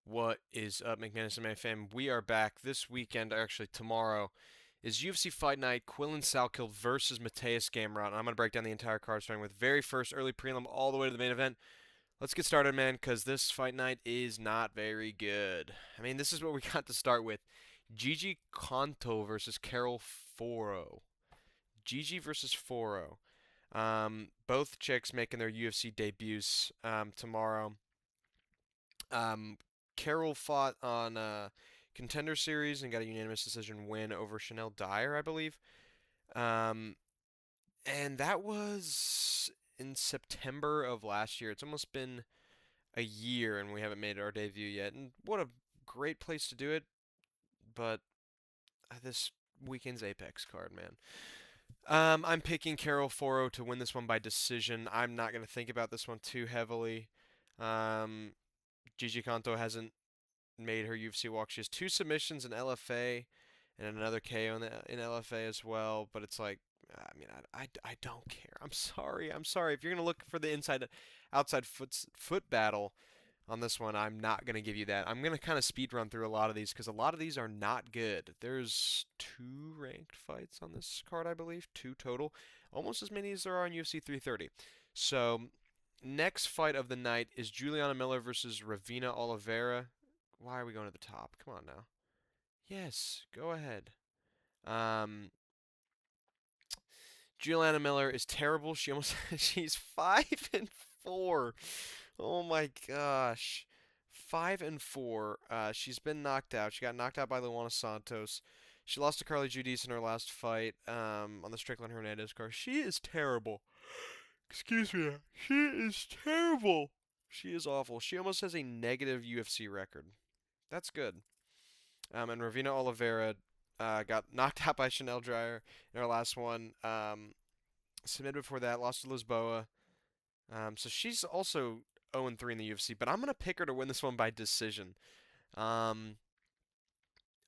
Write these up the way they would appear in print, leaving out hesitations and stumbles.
What is up, McManus and Man fam? We are back this weekend, actually tomorrow, is UFC Fight Night, Quillen Salkilld versus Mateus Gamrot. And I'm going to break down the entire card, starting with very first early prelim all the way to the main event. Let's get started, man, because this fight night is not very good. I mean, this is what we got to start with. Gigi Conto versus Carol Foro. Gigi versus Foro. Both chicks making their UFC debuts tomorrow. Um, Carol fought on Contender Series and got a unanimous decision win over Chanel Dyer, I believe. Um, and that was in September of last year. It's almost been a year, and we haven't made our debut yet. And what a great place to do it! But this weekend's Apex card, man. I'm picking Carol Foro to win this one by decision. I'm not going to think about this one too heavily. Um, Gigi Kanto hasn't made her UFC walk. She has two submissions in LFA and another KO in LFA as well. But it's like, I mean, I don't care. I'm sorry. I'm sorry. If you're gonna look for the inside outside foot battle on this one, I'm not gonna give you that. I'm gonna kind of speed run through a lot of these because a lot of these are not good. There's two ranked fights on this card, I believe, two total, almost as many as there are in UFC 330. So next fight of the night is Juliana Miller versus Ravina Oliveira. Why are we going to the top? Come on now. Yes, go ahead. Um, Juliana Miller is terrible. She almost she's 5-4. Oh my gosh. 5-4. She's been knocked out. She got knocked out by Luana Santos. She lost to Carly Judice in her last fight on the Strickland Hernandez card. She is terrible. Excuse me. She is terrible. She is awful. She almost has a negative UFC record. That's good. And Ravina Oliveira got knocked out by Chanel Dreyer in her last one. Submitted before that, lost to Lisboa. So she's also 0-3 in the UFC, but I'm going to pick her to win this one by decision. Um,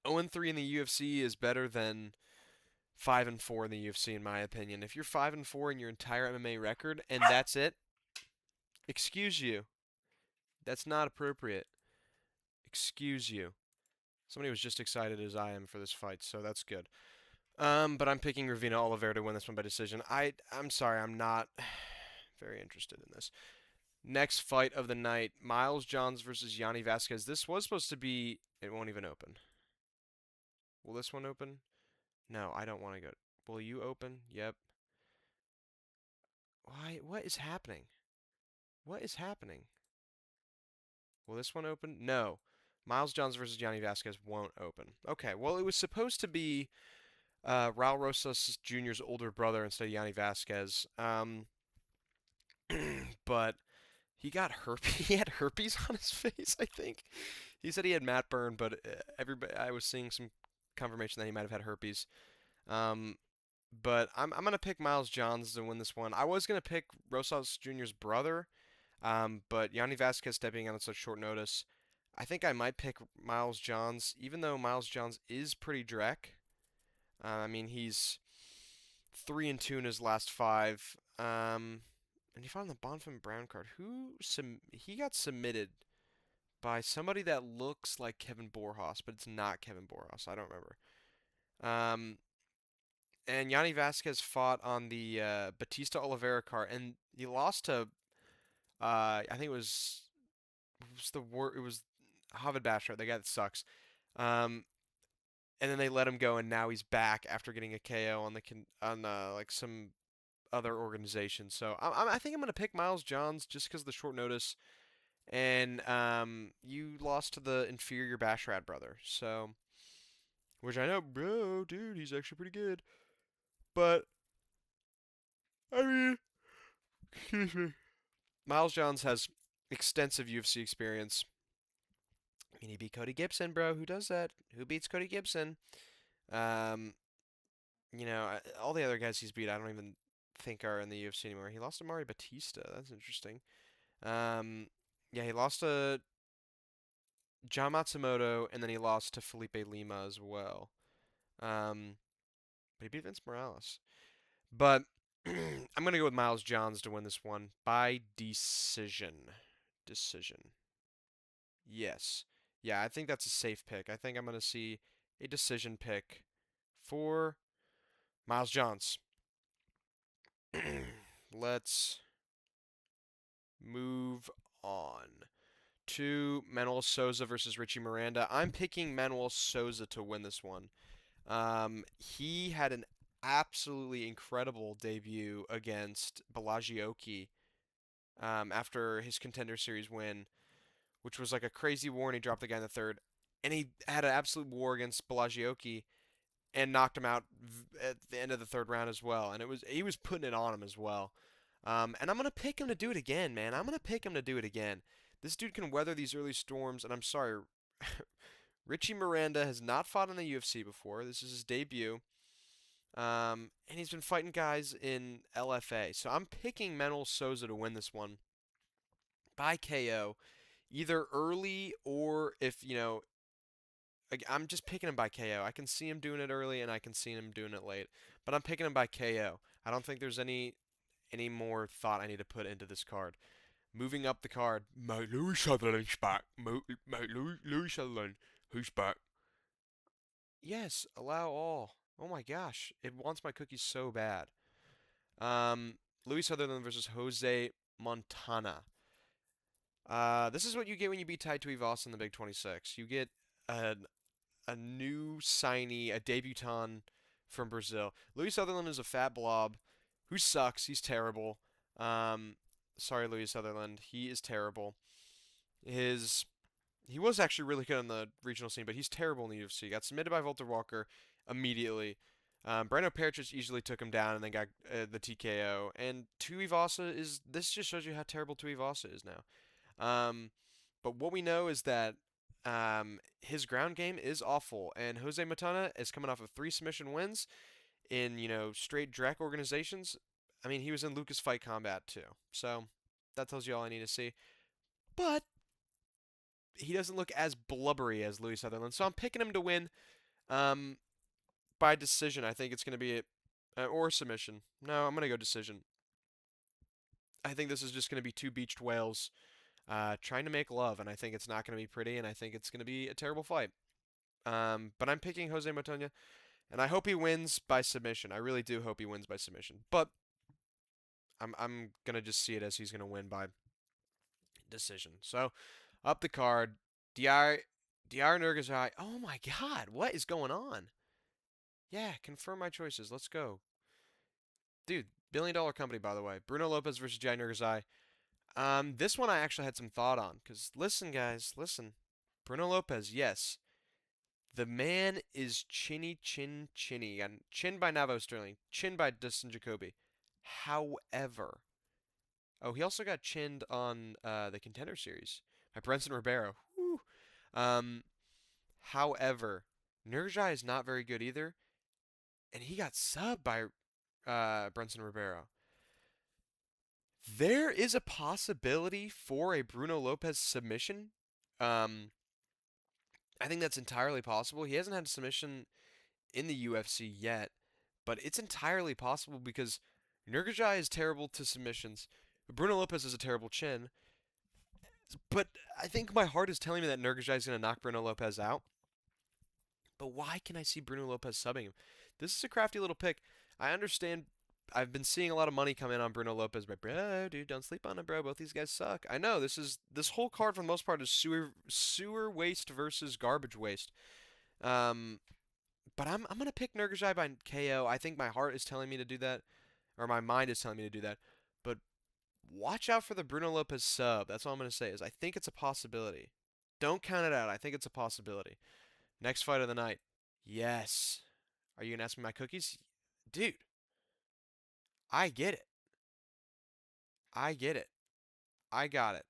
0-3 in the UFC is better than 5-4 in the UFC, in my opinion. If you're 5-4 in your entire MMA record and that's it, excuse you. That's not appropriate. Excuse you. Somebody was just excited as I am for this fight, so that's good. But I'm picking Ravina Oliveira to win this one by decision. I'm sorry, I'm not very interested in this. Next fight of the night, Miles Johns versus Yanni Vasquez. This was supposed to be. It won't even open. Will this one open? No, I don't want to go. Will you open? Yep. Why? What is happening? What is happening? Will this one open? No. Miles Johns versus Yanni Vasquez won't open. Okay, well, it was supposed to be Raul Rosas Jr.'s older brother instead of Yanni Vasquez. But he got herpes. He had herpes on his face, I think. He said he had Matt burn, but everybody, I was seeing some confirmation that he might have had herpes. Um, but I'm gonna pick Miles Johns to win this one. I was gonna pick Rosas Jr.'s brother, but Yanni Vasquez stepping out on such short notice. I think I might pick Miles Johns, even though Miles Johns is pretty dreck. I mean, he's 3-2 in his last five. And he fought on the Bonfim Brown card. He got submitted by somebody that looks like Kevin Borjas, but it's not Kevin Borjas. I don't remember. Um, and Yanni Vasquez fought on the Batista Oliveira card, and he lost to I think it was Javid Bashar, the guy that sucks. Um, and then they let him go, and now he's back after getting a KO on like some other organization. So I think I'm gonna pick Miles Johns just because of the short notice. And you lost to the inferior Bashrad brother, so which I know, bro, dude, he's actually pretty good. But I mean, excuse me. Miles Johns has extensive UFC experience. I mean, he beat Cody Gibson, bro. Who does that? Who beats Cody Gibson? Um, all the other guys he's beat, I don't even think are in the UFC anymore. He lost to Mario Batista. That's interesting. Um, yeah, he lost to John Matsumoto, and then he lost to Felipe Lima as well. Um, but he beat Vince Morales. But I'm gonna go with Miles Johns to win this one by decision. Decision. Yes. Yeah, I think that's a safe pick. I think I'm going to see a decision pick for Miles Johns. Let's move on to Manuel Souza versus Richie Miranda. I'm picking Manuel Souza to win this one. He had an absolutely incredible debut against Balaji after his Contender Series win, which was like a crazy war, and he dropped the guy in the third. And he had an absolute war against Balaji and knocked him out at the end of the third round as well. And he was putting it on him as well. And I'm gonna pick him to do it again, man. I'm gonna pick him to do it again. This dude can weather these early storms, and I'm sorry, Richie Miranda has not fought in the UFC before. This is his debut. And he's been fighting guys in LFA. So I'm picking Manuel Souza to win this one by KO, either early or if, I'm just picking him by KO. I can see him doing it early and I can see him doing it late, but I'm picking him by KO. I don't think there's any more thought I need to put into this card. Moving up the card, mate, Louis Sutherland's back. Mate, Louis Sutherland, who's back? Yes, allow all. Oh my gosh, it wants my cookies so bad. Um, Louis Sutherland versus Jose Montana. This is what you get when you beat Tai Tuivasa in the Big 26. You get a new signee, a debutant from Brazil. Louis Sutherland is a fat blob who sucks. He's terrible. Um, Sorry, Louis Sutherland. He is terrible. His He was actually really good on the regional scene, but he's terrible in the UFC. Got submitted by Walter Walker immediately. Breno Petric easily took him down and then got the TKO. And Tuivasa is this just shows you how terrible Tuivasa is now. Um, but what we know is that his ground game is awful, and Jose Matana is coming off of 3 submission wins in straight Drek organizations. I mean, he was in Lucas Fight Combat too, so that tells you all I need to see. But he doesn't look as blubbery as Louis Sutherland, so I'm picking him to win um, by decision. I think it's going to be or submission. No, I'm going to go decision. I think this is just going to be two beached whales trying to make love, and I think it's not going to be pretty, and I think it's going to be a terrible fight. But I'm picking Jose Montana, and I hope he wins by submission. I really do hope he wins by submission. But I'm gonna just see it as he's gonna win by decision. So up the card, Dr Nurgazai. Oh my God, what is going on? Yeah, confirm my choices. Let's go, dude. $1 billion company, by the way. Bruno Lopez versus Jai Nurgazai. This one I actually had some thought on. Cause listen, guys, listen. Bruno Lopez, yes. The man is chinny. And chin by Navo Sterling, chin by Dustin Jacoby. However, oh, he also got chinned on the Contender Series by Brenson Ribeiro. Whew. Um, However, Nurjai is not very good either, and he got subbed by Brenson Ribeiro. There is a possibility for a Bruno Lopez submission. Um, I think that's entirely possible. He hasn't had a submission in the UFC yet, but it's entirely possible because Nurgajai is terrible to submissions. Bruno Lopez is a terrible chin, but I think my heart is telling me that Nurgajai is going to knock Bruno Lopez out. But why can I see Bruno Lopez subbing him? This is a crafty little pick. I understand. I've been seeing a lot of money come in on Bruno Lopez, but bro, dude, don't sleep on him, bro. Both these guys suck. I know this whole card for the most part is sewer waste versus garbage waste. Um, but I'm gonna pick Nurgajai by KO. I think my heart is telling me to do that, or my mind is telling me to do that. But watch out for the Bruno Lopez sub. That's all I'm gonna say. Is I think it's a possibility. Don't count it out. I think it's a possibility. Next fight of the night. Yes. Are you gonna ask me my cookies? Dude, I get it. I get it. I got it.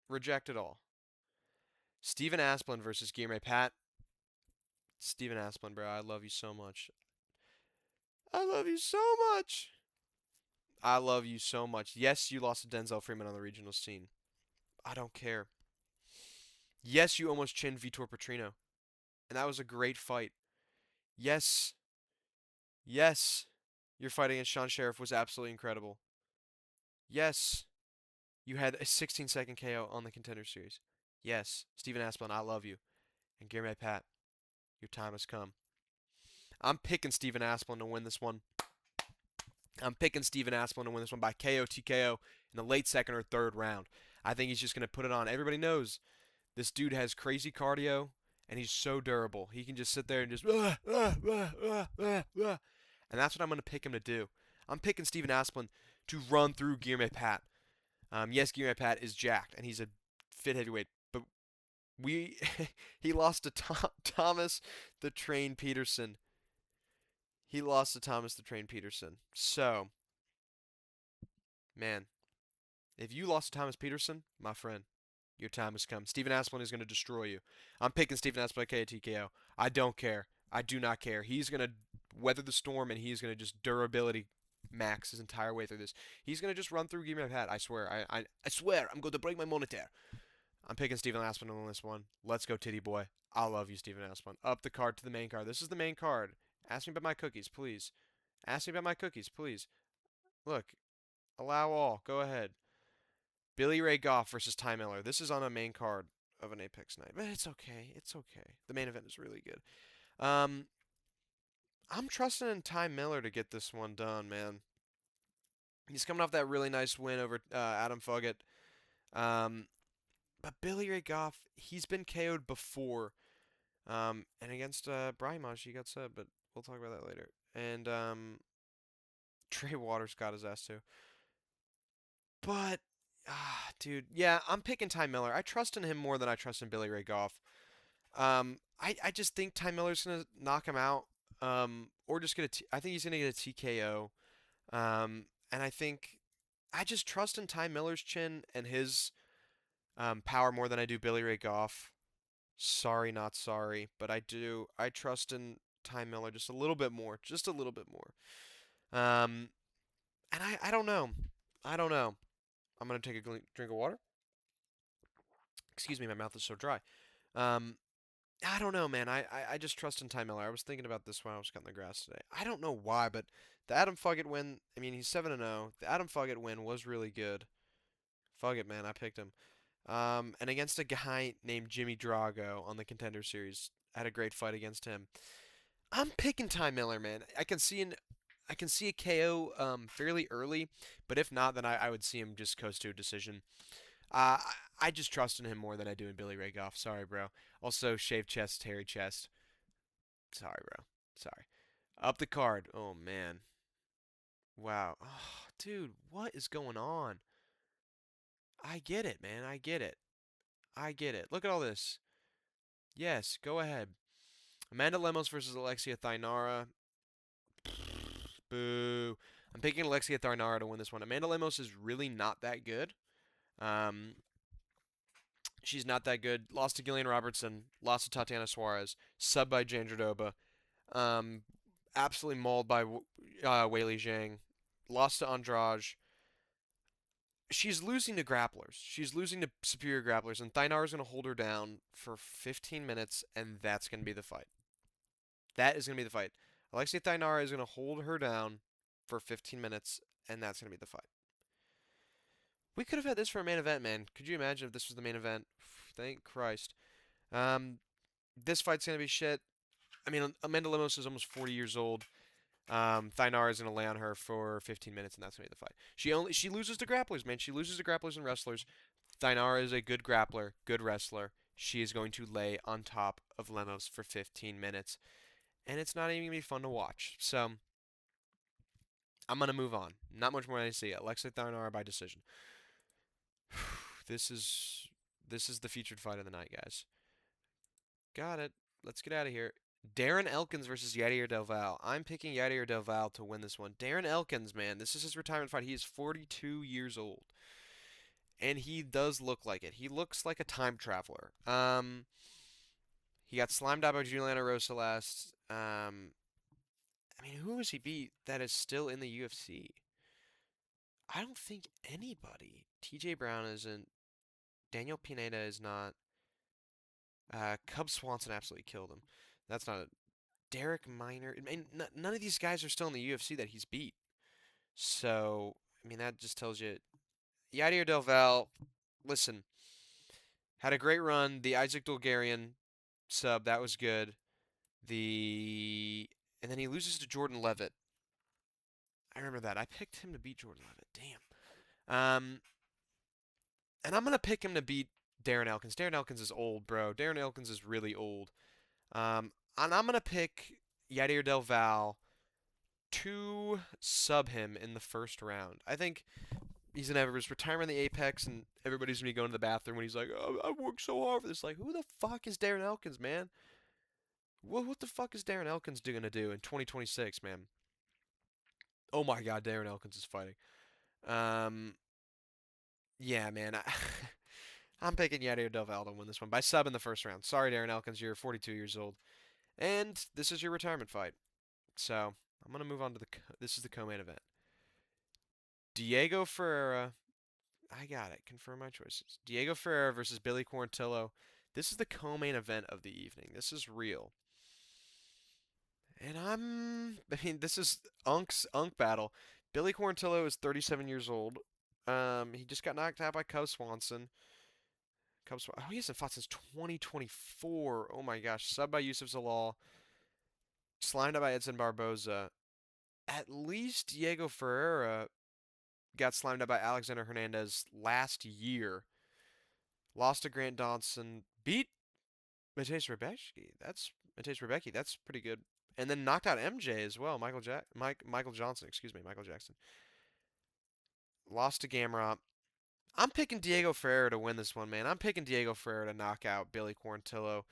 Reject it all. Steven Aspulnd versus Gamrot. Pat. Steven Aspulnd, bro. I love you so much. I love you so much. I love you so much. Yes, you lost to Denzel Freeman on the regional scene. I don't care. Yes, you almost chinned Vitor Petrino. And that was a great fight. Yes. Yes. Your fight against Sean Sheriff was absolutely incredible. Yes. You had a 16-second KO on the Contender Series. Yes, Stephen Aspelin, I love you. And Gamrot Pat, your time has come. I'm picking Stephen Aspelin to win this one. I'm picking Stephen Aspelin to win this one by KO TKO in the late second or third round. I think he's just going to put it on. Everybody knows this dude has crazy cardio and he's so durable. He can just sit there and just and that's what I'm going to pick him to do. I'm picking Stephen Aspelin to run through Guilherme Pat. Yes, Guilherme Pat is jacked and he's a fit heavyweight, but we he lost to Thomas the Train Peterson. He lost to Thomas the Train Peterson. So, man, if you lost to Thomas Peterson, my friend, your time has come. Stephen Aspelin is going to destroy you. I'm picking Stephen Aspelin KTKO. I don't care. I do not care. He's going to weather the storm and he's going to just durability max his entire way through this. He's going to just run through Game of Hat. I swear. I swear. I'm going to break my monitor. I'm picking Stephen Aspelin on this one. Let's go, Titty Boy. I love you, Stephen Aspelin. Up the card to the main card. This is the main card. Ask me about my cookies, please. Ask me about my cookies, please. Look, allow all. Go ahead. Billy Ray Goff versus Ty Miller. This is on a main card of an Apex night, but it's okay. It's okay. The main event is really good. Um, I'm trusting in Ty Miller to get this one done, man. He's coming off that really nice win over Adam Foggett. Um, but Billy Ray Goff, he's been KO'd before. And against Brahimaj, he got sub, but we'll talk about that later. And Trey Waters got his ass too. But dude, yeah, I'm picking Ty Miller. I trust in him more than I trust in Billy Ray Goff. I just think Ty Miller's gonna knock him out. Or just get I think he's gonna get a TKO. And I just trust in Ty Miller's chin and his power more than I do Billy Ray Goff. Sorry, not sorry, but I do. I trust in Ty Miller just a little bit more, just a little bit more. Um, and I don't know. I don't know. I'm gonna take a drink of water. Excuse me, my mouth is so dry. Um, I don't know, man. I just trust in Ty Miller. I was thinking about this when I was cutting the grass today. I don't know why, but the Adam Foggett win. I mean, he's 7-0. The Adam Foggett win was really good. Foggett, man, I picked him. And against a guy named Jimmy Drago on the Contender Series, I had a great fight against him. I'm picking Ty Miller, man. I can see a KO fairly early, but if not, then I would see him just coast to a decision. Uh, I just trust in him more than I do in Billy Ray Goff. Sorry, bro. Also, shaved chest, hairy chest. Sorry, bro. Sorry. Up the card. Oh man. Wow. Oh, dude, what is going on? I get it, man. I get it. I get it. Look at all this. Yes, go ahead. Amanda Lemos versus Alexia Thainara. Boo. I'm picking Alexia Thainara to win this one. Amanda Lemos is really not that good. Um, she's not that good. Lost to Gillian Robertson. Lost to Tatiana Suarez. Sub by Jandradoba. Um, absolutely mauled by Weili Zhang. Lost to Andrade. She's losing to grapplers. She's losing to superior grapplers, and Thainara's going to hold her down for 15 minutes, and that's going to be the fight. That is going to be the fight. Alexia Thainara is going to hold her down for 15 minutes, and that's going to be the fight. We could have had this for a main event, man. Could you imagine if this was the main event? Thank Christ. This fight's going to be shit. I mean, Amanda Lemos is almost 40 years old. Thainara is going to lay on her for 15 minutes, and that's going to be the fight. She loses to grapplers, man. She loses to grapplers and wrestlers. Thainara is a good grappler, good wrestler. She is going to lay on top of Lemos for 15 minutes, and it's not even going to be fun to watch. So, I'm going to move on. Not much more I see. Alexia Thainara by decision. This is the featured fight of the night, guys. Got it. Let's get out of here. Darren Elkins versus Yadier Del Val. I'm picking Yadier Del Val to win this one. Darren Elkins, man, this is his retirement fight. He is 42 years old. And he does look like it. He looks like a time traveler. He got slimed out by Juliana Rosa last. I mean, who has he beat that is still in the UFC? I don't think anybody. TJ Brown isn't. Daniel Pineda is not. Cub Swanson absolutely killed him. That's not a Derek Minor. I mean, none of these guys are still in the UFC that he's beat. So, I mean, that just tells you. Yadier Del Val, listen, Had a great run. The Isaac Bulgarian sub, that was good. The and then he loses to Jordan Levitt. I remember that. I picked him to beat Jordan Levitt. Damn. And I'm gonna pick him to beat Darren Elkins. Darren Elkins is old, bro. Darren Elkins is really old. And I'm gonna pick Yadier Del Val to sub him in the first round. I think he's gonna have his retirement in the Apex, and everybody's gonna be going to the bathroom when he's like, "Oh, I worked so hard for this." Like, who the fuck is Darren Elkins, man? What the fuck is Darren Elkins gonna do in 2026, man? Oh my God, Darren Elkins is fighting. Um, yeah, man. I'm picking Yadier Del Val to win this one by sub in the first round. Sorry, Darren Elkins, you're 42 years old, and this is your retirement fight. So I'm gonna move on to this is the co-main event. Diego Ferreira. I got it. Confirm my choices. Diego Ferreira versus Billy Quarantillo. This is the co-main event of the evening. This is real. And I mean, this is Unk battle. Billy Quarantillo is 37 years old. He just got knocked out by Cub Swanson. Oh, he hasn't fought since 2024. Oh my gosh. Sub by Yusuf Zalal. Slimed out by Edson Barboza. At least Diego Ferreira got slimed out by Alexander Hernandez last year. Lost to Grant Dawson. Beat Mateusz Rebecki. Mateusz Rebecki. That's pretty good. And then knocked out MJ as well. Michael Johnson. Excuse me. Michael Jackson. Lost to Gamrot. I'm picking Diego Ferreira to win this one, man. I'm picking Diego Ferreira to knock out Billy Quarantillo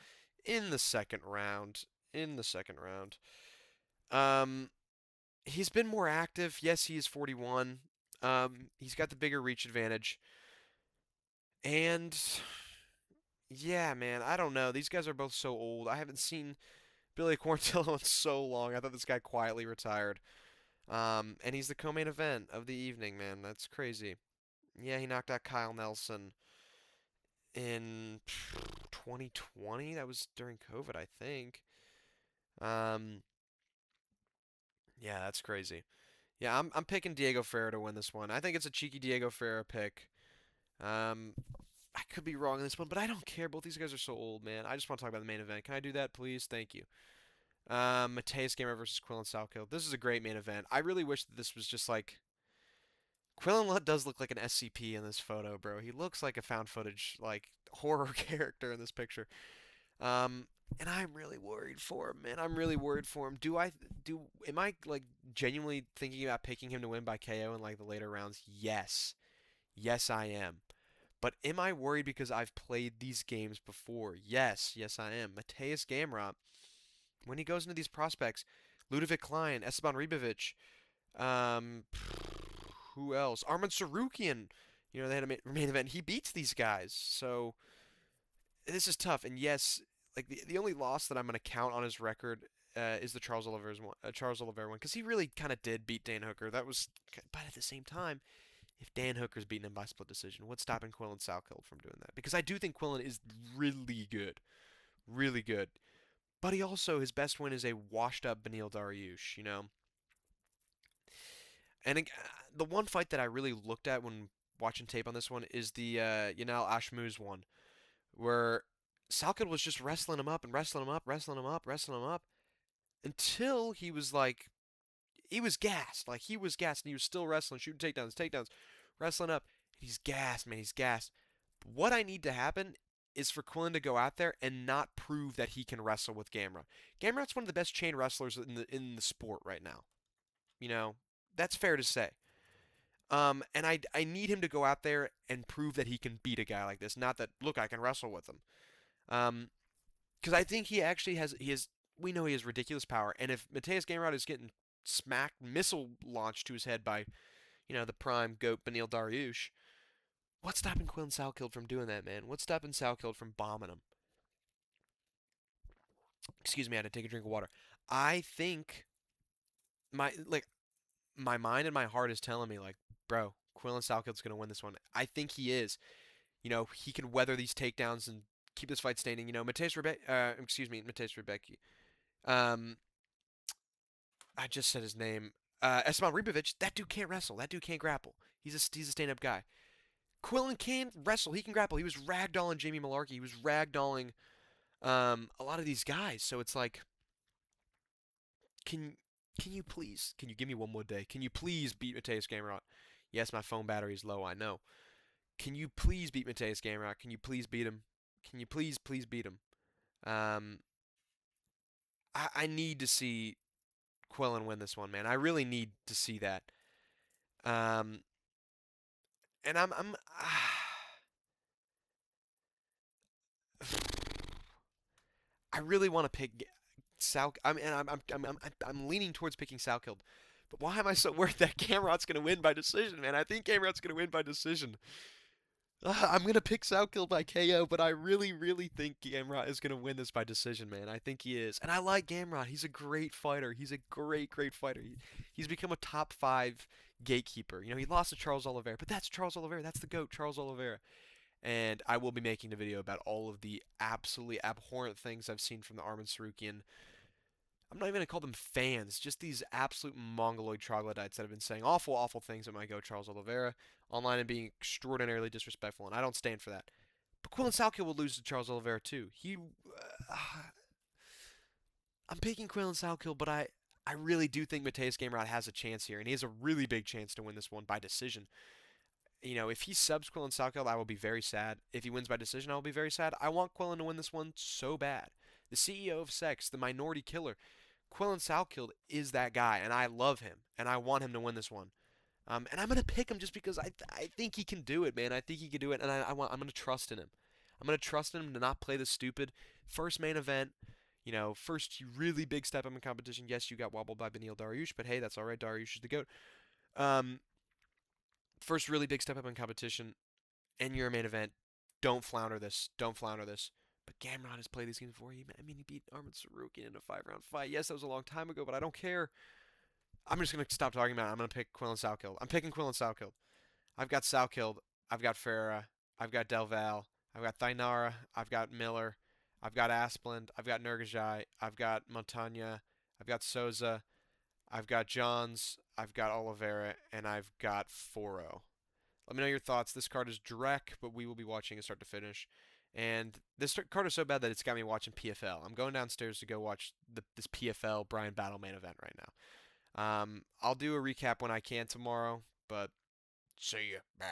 in the second round. In the second round. Um, he's been more active. Yes, he is 41. He's got the bigger reach advantage. And yeah, man, I don't know. These guys are both so old. I haven't seen Billy Quarantillo in so long. I thought this guy quietly retired. And he's the co-main event of the evening, man. That's crazy. Yeah, he knocked out Kyle Nelson in 2020. That was during COVID, I think. Um, yeah, that's crazy. Yeah, I'm picking Diego Ferreira to win this one. I think it's a cheeky Diego Ferreira pick. Um, I could be wrong in this one, but I don't care. Both these guys are so old, man. I just want to talk about the main event. Can I do that, please? Thank you. Mateus Gamrot versus Quillen Salkilld. This is a great main event. I really wish that this was just like Quillen does look like an SCP in this photo, bro. He looks like a found footage like horror character in this picture. Um, and I'm really worried for him, man. I'm really worried for him. Am I like genuinely thinking about picking him to win by KO in like the later rounds? Yes. Yes, I am. But am I worried because I've played these games before? Yes, yes I am. Mateus Gamrot, when he goes into these prospects, Ludovic Klein, Esteban Ribovic, um, who else? Arman Sarukian. You know, they had a main event. He beats these guys. So this is tough. And yes, like the only loss that I'm going to count on his record is the Charles Oliveira one, because he really kind of did beat Dan Hooker. That was, but at the same time, if Dan Hooker's beating him by split decision, what's stopping Quillen Salkilld from doing that? Because I do think Quillen is really good, really good. But he also his best win is a washed-up Beneil Dariush, you know. And the one fight that I really looked at when watching tape on this one is the Yanal Ashmouz one, where Salkilld was just wrestling him up and wrestling him up, wrestling him up, wrestling him up, until he was like, he was gassed. Like, he was gassed, and he was still wrestling, shooting takedowns, wrestling up. He's gassed, man. He's gassed. But what I need to happen is for Quillen to go out there and not prove that he can wrestle with Gamrot. Gamrot's one of the best chain wrestlers in the sport right now. You know, that's fair to say. And I need him to go out there and prove that he can beat a guy like this. Not that, look, I can wrestle with him. Because I think he actually has. We know he has ridiculous power, and if Mateus Gamrot is getting smacked, missile launched to his head by, you know, the prime goat Beneil Dariush, what's stopping Quillen Salkilld from doing that, man? What's stopping Salkilld from bombing him? Excuse me, I had to take a drink of water. I think my mind and my heart is telling me like, bro, Quillen Salkild's gonna win this one. I think he is. You know, he can weather these takedowns and keep this fight standing. You know, Mateus Rebecki. Um, I just said his name. Esteban Ribovic. That dude can't wrestle. That dude can't grapple. He's a stand-up guy. Quillen can wrestle. He can grapple. He was ragdolling Jamie Malarkey. He was ragdolling a lot of these guys. So it's like, can can you please, can you give me one more day? Can you please beat Mateus Gamrot? Yes, my phone battery is low. I know. Can you please beat Mateus Gamrot? Can you please beat him? Can you please beat him? Um, I need to see Quillen win this one, man. I really need to see that. Um, and I'm I really want to pick Sal. I mean, I'm leaning towards picking Salkilld, but why am I so worried that Gamrot's gonna win by decision, man? I think Gamrot's gonna win by decision. I'm gonna pick Salkilld by KO, but I really think Gamrot is gonna win this by decision, man. I think he is, and I like Gamrot. He's a great fighter. He's a great fighter. He's become a top five gatekeeper. You know, he lost to Charles Oliveira, but that's Charles Oliveira. That's the GOAT, Charles Oliveira. And I will be making a video about all of the absolutely abhorrent things I've seen from the Arman Sarukian. I'm not even going to call them fans, just these absolute mongoloid troglodytes that have been saying awful things at my GOAT Charles Oliveira online and being extraordinarily disrespectful, and I don't stand for that. But Quillen Salkilld will lose to Charles Oliveira too. I'm picking Quillen Salkilld, but I really do think Mateus Gamrot has a chance here, and he has a really big chance to win this one by decision. You know, if he subs Quillen Salkilld, I will be very sad. If he wins by decision, I will be very sad. I want Quillen to win this one so bad. The CEO of Sex, the minority killer, Quillen Salkilld is that guy, and I love him, and I want him to win this one. And I'm gonna pick him just because I think he can do it, man. I think he can do it, and I'm gonna trust in him. I'm gonna trust in him to not play the stupid first main event. You know, first really big step up in competition. Yes, you got wobbled by Beneil Dariush, but hey, that's all right. Dariush is the goat. Um, First really big step up in competition, and you're a main event. Don't flounder this. Don't flounder this. But Gamrot has played these games before. He beat Arman Sarukian in a 5-round fight. Yes, that was a long time ago, but I don't care. I'm just gonna stop talking about it. I'm gonna pick Quillen Salkilld. I'm picking Quillen Salkilld. I've got Salkilld. I've got Farah. I've got Del Val. I've got Thainara. I've got Miller. I've got Aspulnd. I've got Nurgajai. I've got Montagna. I've got Souza. I've got Johns. I've got Oliveira, and I've got Foro. Let me know your thoughts. This card is Drek, but we will be watching it start to finish. And this card is so bad that it's got me watching PFL. I'm going downstairs to go watch this PFL Brian Battle main event right now. I'll do a recap when I can tomorrow, but see ya. Bye.